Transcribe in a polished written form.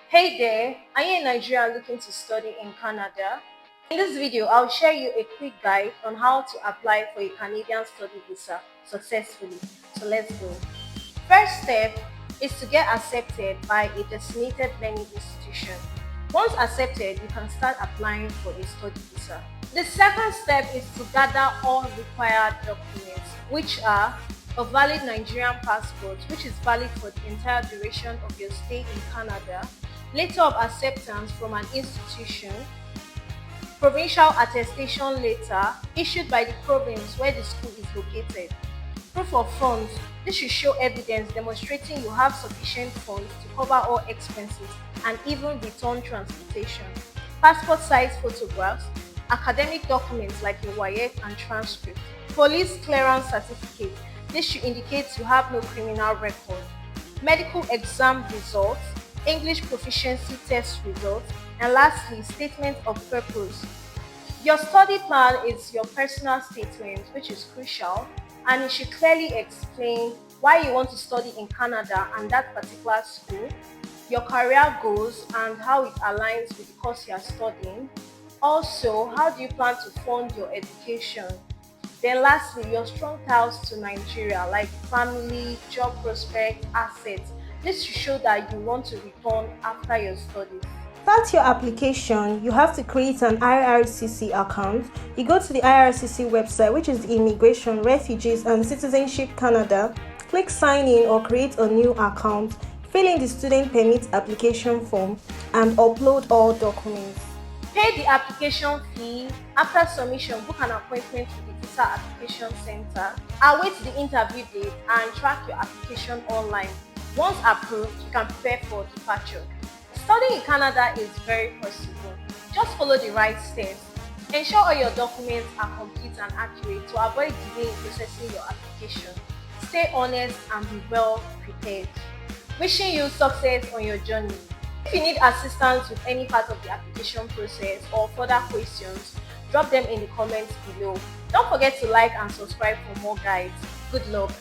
Hey there, are you in Nigeria looking to study in Canada? In this video, I'll share you a quick guide on how to apply for a Canadian study visa successfully. So let's go. First step is to get accepted by a designated learning institution. Once accepted, you can start applying for a study visa. The second step is to gather all required documents, which are a valid Nigerian passport, which is valid for the entire duration of your stay in Canada, letter of acceptance from an institution, provincial attestation letter issued by the province where the school is located, proof of funds. This should show evidence demonstrating you have sufficient funds to cover all expenses and even return transportation. Passport size photographs, academic documents like your WAEC and transcript. Police clearance certificate. This should indicate you have no criminal record. Medical exam results, English proficiency test results, and lastly, statement of purpose. Your study plan is your personal statement, which is crucial, and it should clearly explain why you want to study in Canada and that particular school, your career goals and how it aligns with the course you are studying. Also, how do you plan to fund your education? Then lastly, your strong ties to Nigeria, like family, job prospect, assets. This should show that you want to return after your studies. Start your application, you have to create an IRCC account. You go to the IRCC website, which is the Immigration, Refugees and Citizenship Canada. Click sign in or create a new account. Fill in the student permit application form and upload all documents. Pay the application fee. After submission, book an appointment with the visa application center. Await the interview date and track your application online. Once approved, you can prepare for departure. Studying in Canada is very possible. Just follow the right steps. Ensure all your documents are complete and accurate to avoid delay in processing your application. Stay honest and be well prepared. Wishing you success on your journey. If you need assistance with any part of the application process or further questions, drop them in the comments below. Don't forget to like and subscribe for more guides. Good luck.